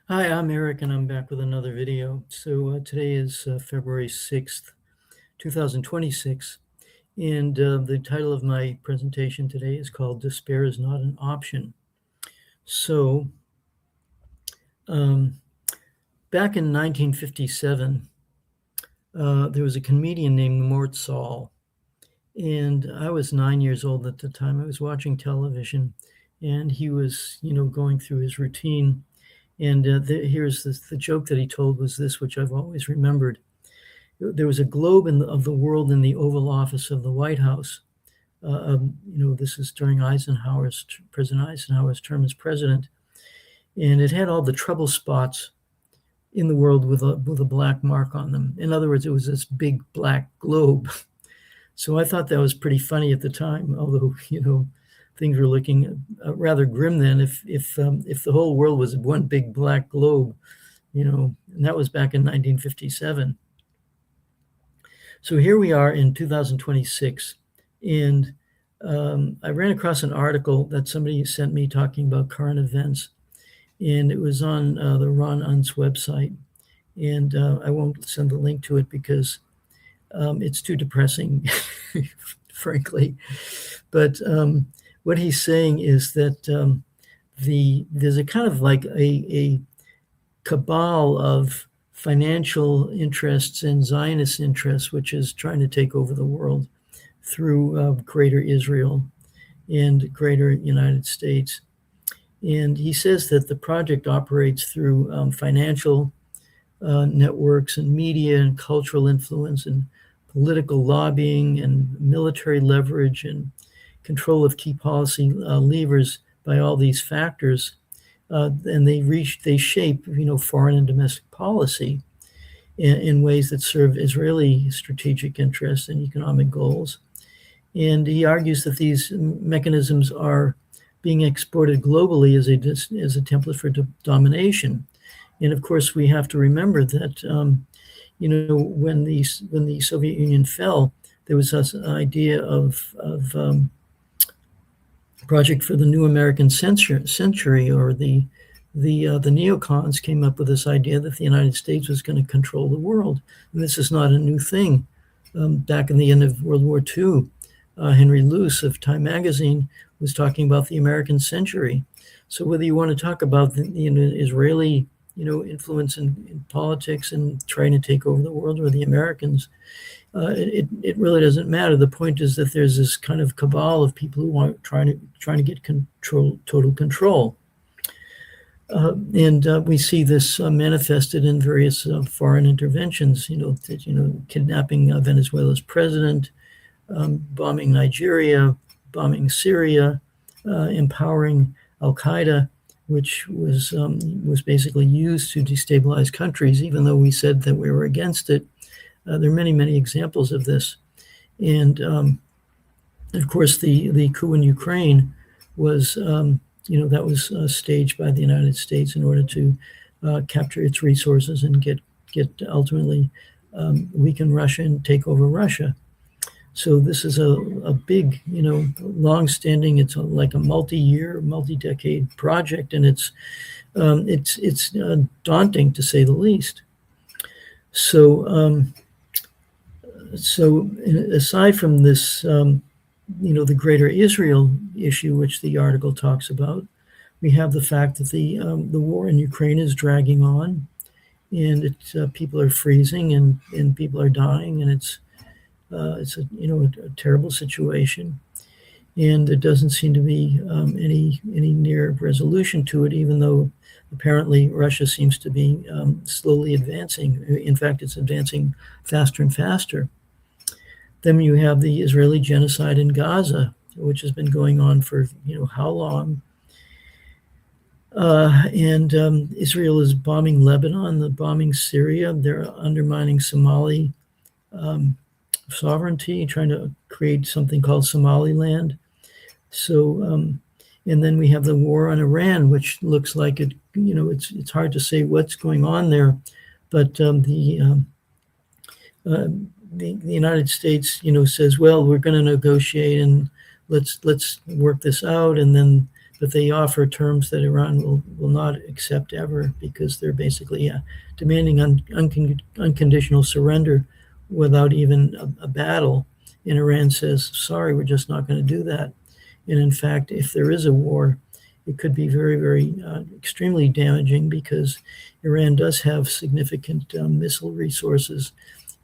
Hi, I'm Eric, and I'm back with another video. Today is February 6th, 2026, and the title of my presentation today is called Despair is Not an Option. So, um, Back in 1957, there was a comedian named Mort Sahl, and I was 9 years old at the time. I was watching television, and he was, going through his routine. And here's the joke that he told was this, which I've always remembered. There was a globe of the world in the Oval Office of the White House. This is during President Eisenhower's term as president, and it had all the trouble spots in the world with a black mark on them. In other words, it was this big black globe. So I thought that was pretty funny at the time, although things were looking rather grim then. If the whole world was one big black globe, and that was back in 1957. So here we are in 2026, and I ran across an article that somebody sent me talking about current events, and it was on the Ron Unz website, and I won't send the link to it because it's too depressing, frankly. But what he's saying is that there's a kind of like a cabal of financial interests and Zionist interests, which is trying to take over the world through Greater Israel and Greater United States. And he says that the project operates through financial networks and media and cultural influence and political lobbying and military leverage and control of key policy levers by all these factors. And they shape, foreign and domestic policy in ways that serve Israeli strategic interests and economic goals. And he argues that these mechanisms are being exported globally as a template for domination. And of course, we have to remember that when the Soviet Union fell, there was this idea of project for the new American century, or the neocons came up with this idea that the United States was going to control the world. And this is not a new thing. Back in the end of World War II, Henry Luce of Time magazine was talking about the American century. So whether you want to talk about the Israeli influence in politics and trying to take over the world, or the Americans, it really doesn't matter. The point is that there's this kind of cabal of people who want trying to get total control. And we see this manifested in various foreign interventions, kidnapping Venezuela's president, bombing Nigeria, bombing Syria, empowering Al-Qaeda, which was basically used to destabilize countries, even though we said that we were against it. There are many, many examples of this. And of course, the coup in Ukraine was, that was staged by the United States in order to capture its resources and get ultimately weaken Russia and take over Russia. So this is a big, long-standing. It's like a multi-year, multi-decade project, and it's daunting to say the least. So aside from this, the Greater Israel issue, which the article talks about, we have the fact that the war in Ukraine is dragging on, and people are freezing and people are dying, and it's a terrible situation, and there doesn't seem to be any near resolution to it, even though apparently Russia seems to be slowly advancing. In fact, it's advancing faster and faster. Then you have the Israeli genocide in Gaza, which has been going on for how long. And Israel is bombing Lebanon, they're bombing Syria, they're undermining Somali sovereignty, trying to create something called Somaliland. So, and then we have the war on Iran, which looks like it. It's hard to say what's going on there, but the United States, says, well, we're going to negotiate and let's work this out, and then but they offer terms that Iran will not accept ever, because they're basically demanding unconditional surrender without even a battle. And Iran says, sorry, we're just not going to do that. And in fact, if there is a war, it could be very, very extremely damaging, because Iran does have significant missile resources,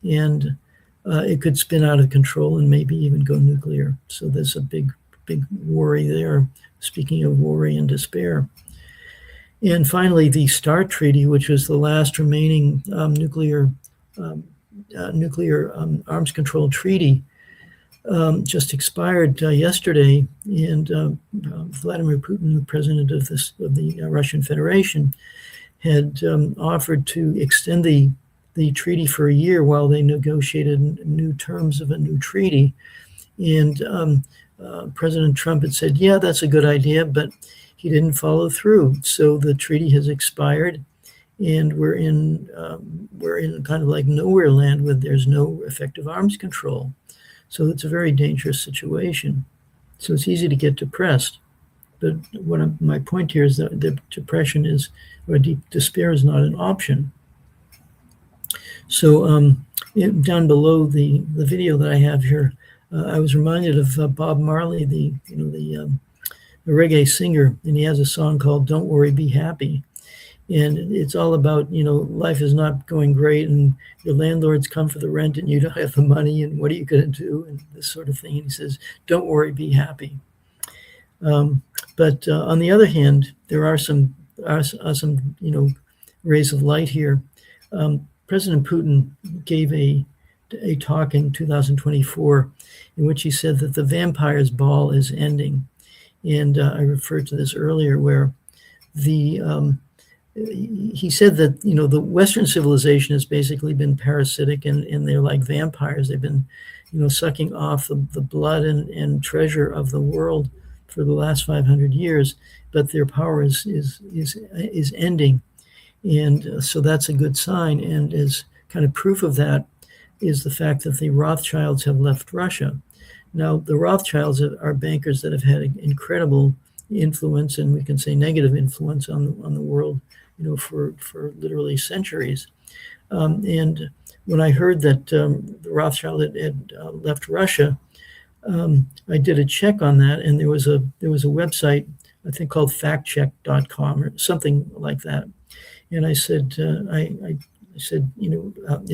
and it could spin out of control and maybe even go nuclear. So there's a big worry there, speaking of worry and despair. And finally, the START Treaty, which was the last remaining nuclear arms control treaty, just expired yesterday, and Vladimir Putin, the president of the Russian Federation, had offered to extend the treaty for a year while they negotiated new terms of a new treaty. And President Trump had said, yeah, that's a good idea, but he didn't follow through. So the treaty has expired, and we're in kind of like nowhere land, where there's no effective arms control. So it's a very dangerous situation. So it's easy to get depressed. But my point here is that the depression or deep despair is not an option. So down below the video that I have here, I was reminded of Bob Marley, the reggae singer, and he has a song called "Don't Worry, Be Happy." And it's all about, life is not going great, and your landlord's come for the rent and you don't have the money, and what are you going to do, and this sort of thing. And he says, don't worry, be happy. But on the other hand, there are some rays of light here. President Putin gave a talk in 2024 in which he said that the vampire's ball is ending. And I referred to this earlier, where he said that, the Western civilization has basically been parasitic, and they're like vampires. They've been, sucking off the blood and treasure of the world for the last 500 years, but their power is ending. And so that's a good sign. And as kind of proof of that is the fact that the Rothschilds have left Russia. Now, the Rothschilds are bankers that have had incredible influence, and we can say negative influence on the world, for literally centuries. And when I heard that the Rothschild had left Russia, I did a check on that, and there was a website, I think, called factcheck.com or something like that. And I said, I said,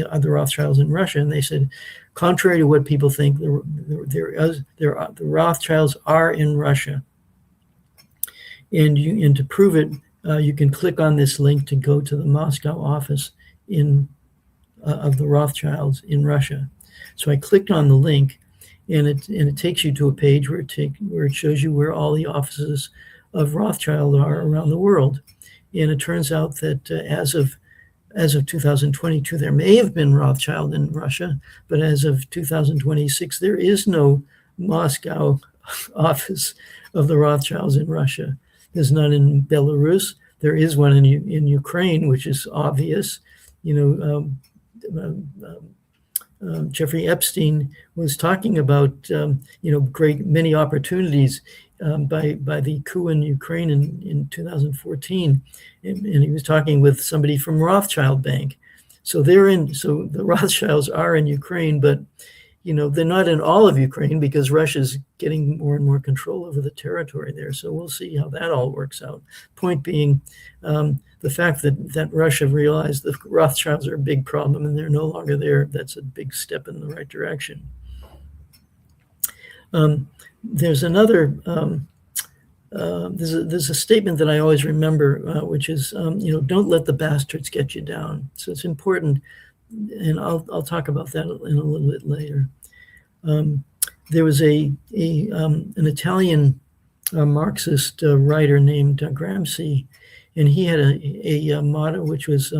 are the Rothschilds in Russia? And they said, contrary to what people think, the Rothschilds are in Russia. And to prove it, you can click on this link to go to the Moscow office of the Rothschilds in Russia. So I clicked on the link, and it takes you to a page where it shows you where all the offices of Rothschild are around the world. And it turns out that as of 2022, there may have been Rothschild in Russia, but as of 2026, there is no Moscow office of the Rothschilds in Russia. There's none in Belarus. There is one in Ukraine, which is obvious. Jeffrey Epstein was talking about many opportunities by the coup in Ukraine in 2014, and he was talking with somebody from Rothschild Bank. So the Rothschilds are in Ukraine, but they're not in all of Ukraine, because Russia's getting more and more control over the territory there. So we'll see how that all works out. Point being, the fact that Russia realized the Rothschilds are a big problem and they're no longer there, that's a big step in the right direction. There's another, there's a statement that I always remember, which is, don't let the bastards get you down. So it's important, and I'll talk about that in a little bit later. There was an Italian Marxist writer named Gramsci, and he had a motto which was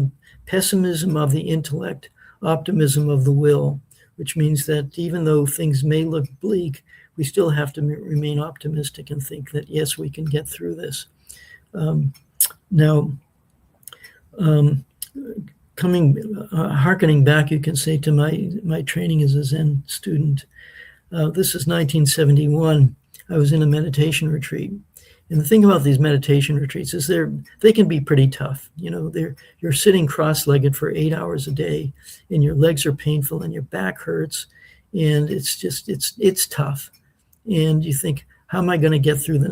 pessimism of the intellect, optimism of the will, which means that even though things may look bleak, we still have to remain optimistic and think that, yes, we can get through this. Hearkening back, you can say, to my training as a Zen student. This is 1971. I was in a meditation retreat, And the thing about these meditation retreats is they can be pretty tough. You're sitting cross-legged for 8 hours a day, and your legs are painful, and your back hurts, and it's tough. And you think, how am I going to get through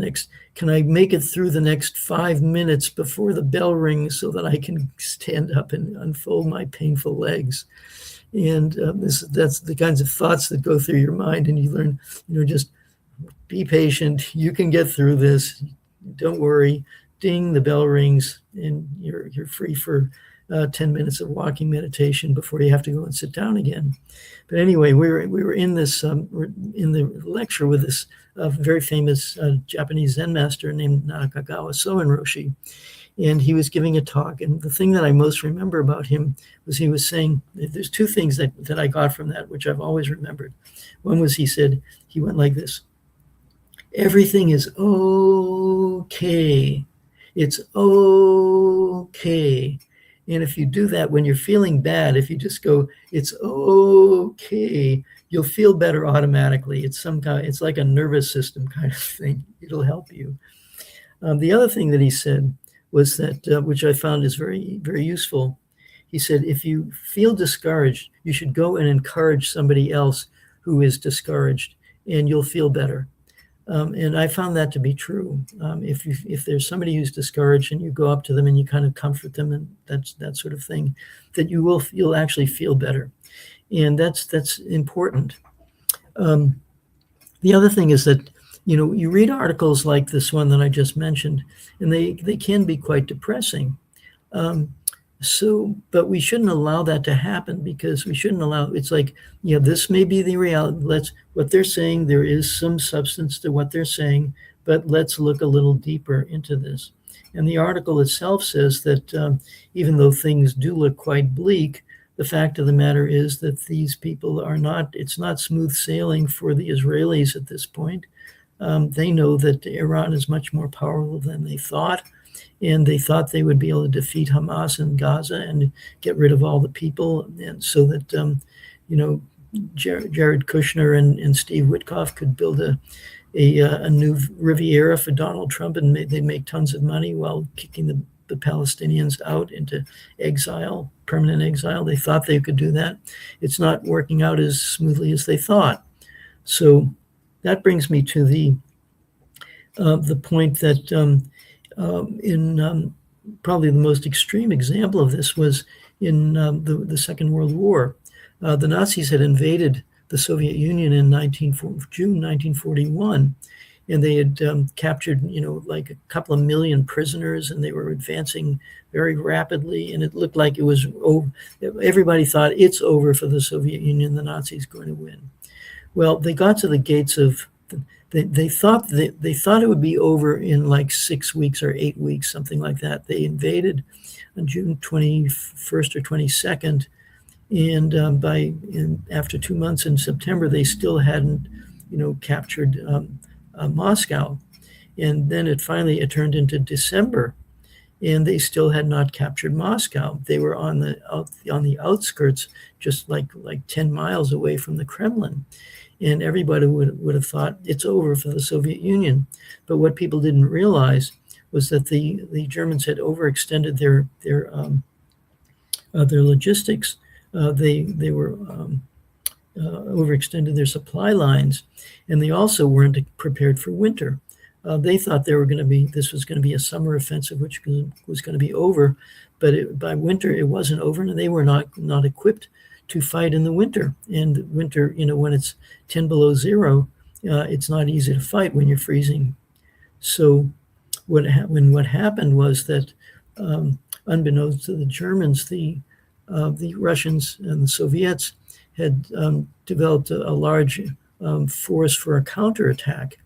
can I make it through the next 5 minutes before the bell rings so that I can stand up and unfold my painful legs? And that's the kinds of thoughts that go through your mind, and you learn, just be patient. You can get through this. Don't worry. Ding, the bell rings, and you're free for 10 minutes of walking meditation before you have to go and sit down again. But anyway, we were in this we're in the lecture with this very famous Japanese Zen master named Nakagawa Soen Roshi, and he was giving a talk. And the thing that I most remember about him was he was saying, there's two things that I got from that, which I've always remembered. One was he went like this: everything is okay. It's okay. And if you do that when you're feeling bad, if you just go, it's okay, you'll feel better automatically. It's like a nervous system kind of thing. It'll help you. The other thing that he said was that, which I found is very, very useful. He said, if you feel discouraged, you should go and encourage somebody else who is discouraged, and you'll feel better. And I found that to be true. If there's somebody who's discouraged and you go up to them and you kind of comfort them and that sort of thing, that you'll actually feel better. And that's important. The other thing is that, you read articles like this one that I just mentioned, and they can be quite depressing. But we shouldn't allow that to happen, because we shouldn't allow, it's like, this may be the reality. What they're saying, there is some substance to what they're saying, but let's look a little deeper into this. And the article itself says that even though things do look quite bleak, the fact of the matter is that these people it's not smooth sailing for the Israelis at this point. They know that Iran is much more powerful than they thought. And they thought they would be able to defeat Hamas in Gaza and get rid of all the people, and so that Jared Kushner and Steve Witkoff could build a new Riviera for Donald Trump, and they'd make tons of money while kicking the Palestinians out into exile, permanent exile. They thought they could do that. It's not working out as smoothly as they thought. So that brings me to the point that in probably the most extreme example of this was in the Second World War. The Nazis had invaded the Soviet Union in June 1941, and they had captured, like a couple of million prisoners, and they were advancing very rapidly, and it looked like it was over. Everybody thought it's over for the Soviet Union, the Nazis going to win. Well, they got to the gates of They thought it would be over in like 6 weeks or 8 weeks, something like that. They invaded on June 21st or 22nd, and after 2 months in September, they still hadn't, captured Moscow. And then it turned into December, and they still had not captured Moscow. They were on the outskirts, just like 10 miles away from the Kremlin. And everybody would have thought it's over for the Soviet Union. But what people didn't realize was that the Germans had overextended their logistics. They were overextended their supply lines, and they also weren't prepared for winter. They thought this was going to be a summer offensive, which was going to be over, but by winter it wasn't over, and they were not equipped to fight in the winter. And winter, when it's 10 below zero, it's not easy to fight when you're freezing. So what happened was that, unbeknownst to the Germans, the Russians and the Soviets had developed a large force for a counterattack.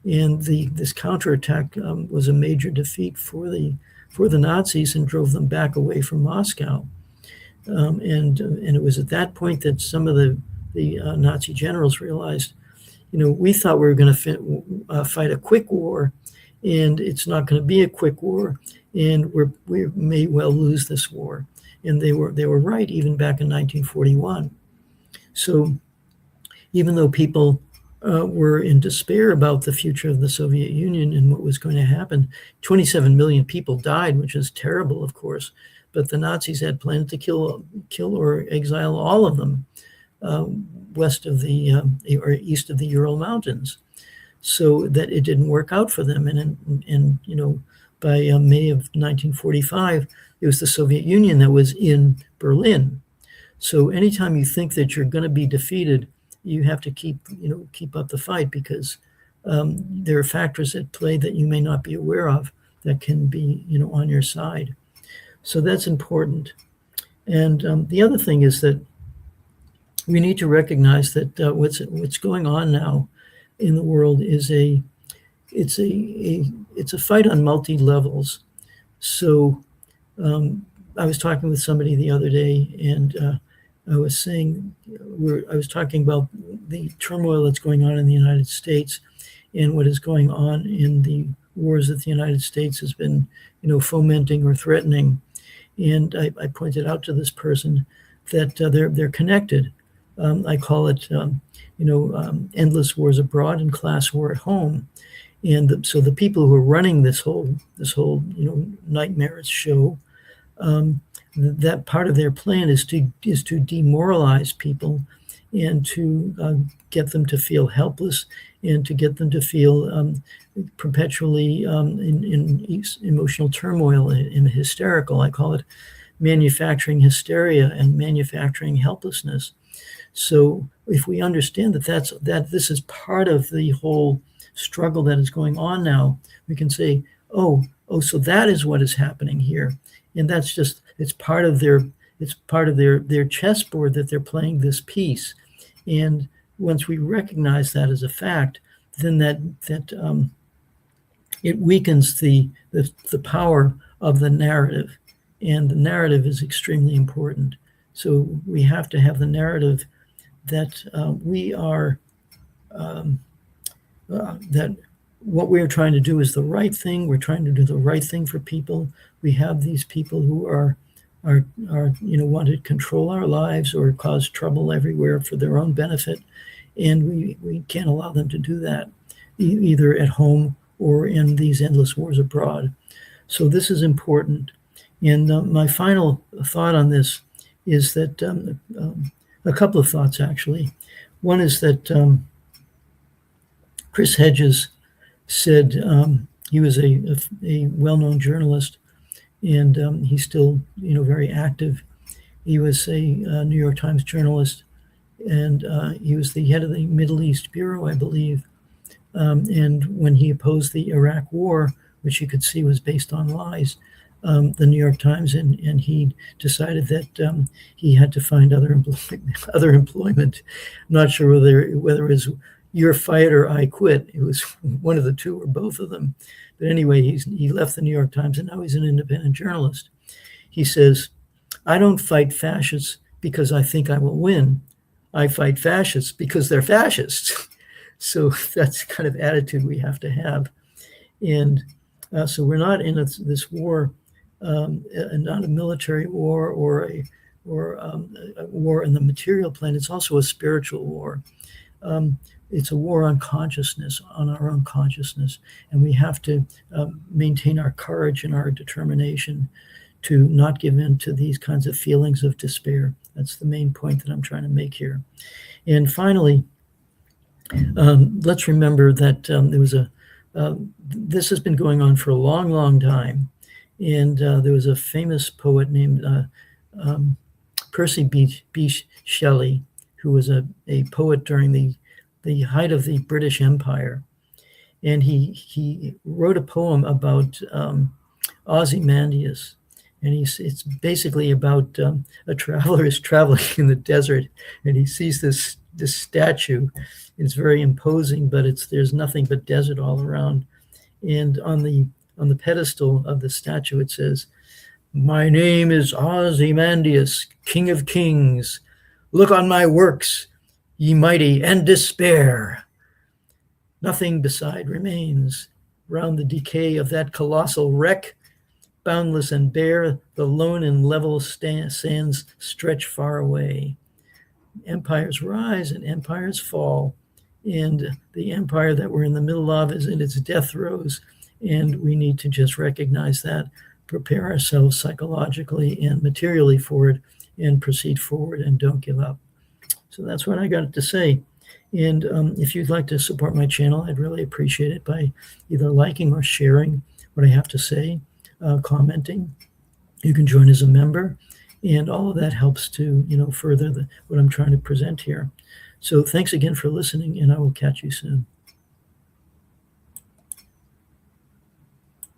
And this counterattack was a major defeat for the Nazis and drove them back away from Moscow. And it was at that point that some of the Nazi generals realized, we thought we were going to fight a quick war, and it's not going to be a quick war, and we may well lose this war. And they were right, even back in 1941. So even though people were in despair about the future of the Soviet Union and what was going to happen. 27 million people died, which is terrible, of course, but the Nazis had planned to kill or exile all of them west of the or east of the Ural Mountains, so that it didn't work out for them. And by May of 1945, it was the Soviet Union that was in Berlin. So anytime you think that you're going to be defeated, you have to keep up the fight, because there are factors at play that you may not be aware of that can be on your side. So that's important. And the other thing is that we need to recognize that what's going on now in the world is it's a fight on multi levels. So I was talking with somebody the other day, and I was talking about the turmoil that's going on in the United States and what is going on in the wars that the United States has been, fomenting or threatening. And I pointed out to this person that they're connected. I call it, endless wars abroad and class war at home. And so the people who are running this whole nightmarish show, that part of their plan is to demoralize people and to get them to feel helpless and to get them to feel perpetually in emotional turmoil and hysterical. I call it manufacturing hysteria and manufacturing helplessness. So if we understand that this is part of the whole struggle that is going on now, we can say, oh, so that is what is happening here. And that's just, it's part of their chessboard that they're playing this piece. And once we recognize that as a fact, then that it weakens the power of the narrative. And the narrative is extremely important. So we have to have the narrative that we are, that what we're trying to do is the right thing. We're trying to do the right thing for people. We have these people who are want to control our lives or cause trouble everywhere for their own benefit, and we can't allow them to do that, either at home or in these endless wars abroad. So this is important. And my final thought on this is that a couple of thoughts, actually. One is that Chris Hedges said, he was a well-known journalist, and he's still very active. He was a New York Times journalist, and he was the head of the Middle East Bureau, I believe. And when he opposed the Iraq War, which you could see was based on lies, the New York Times, and he decided that he had to find other employment. I'm not sure whether it was "you're fired" or "I quit." It was one of the two or both of them. But anyway, he left the New York Times, and now he's an independent journalist. He says, "I don't fight fascists because I think I will win. I fight fascists because they're fascists." So that's the kind of attitude we have to have. And so we're not in this war, not a military war or a war in the material plane. It's also a spiritual war. It's a war on consciousness, on our own consciousness. And we have to maintain our courage and our determination to not give in to these kinds of feelings of despair. That's the main point that I'm trying to make here. And finally, let's remember that there was this has been going on for a long, long time. And there was a famous poet named Percy Bysshe Shelley, who was a poet during the height of the British Empire. And he wrote a poem about Ozymandias. And it's basically about a traveler is traveling in the desert, and he sees this statue. It's very imposing, but there's nothing but desert all around. And on the pedestal of the statue, it says, "My name is Ozymandias, King of Kings. Look on my works, ye mighty, and despair. Nothing beside remains. Round the decay of that colossal wreck, boundless and bare, the lone and level sands stretch far away. Empires rise and empires fall, and the empire that we're in the middle of is in its death throes, and we need to just recognize that, prepare ourselves psychologically and materially for it, and proceed forward and don't give up. So that's what I got to say. And if you'd like to support my channel, I'd really appreciate it by either liking or sharing what I have to say, commenting. You can join as a member, and all of that helps to, further what I'm trying to present here. So thanks again for listening, and I will catch you soon.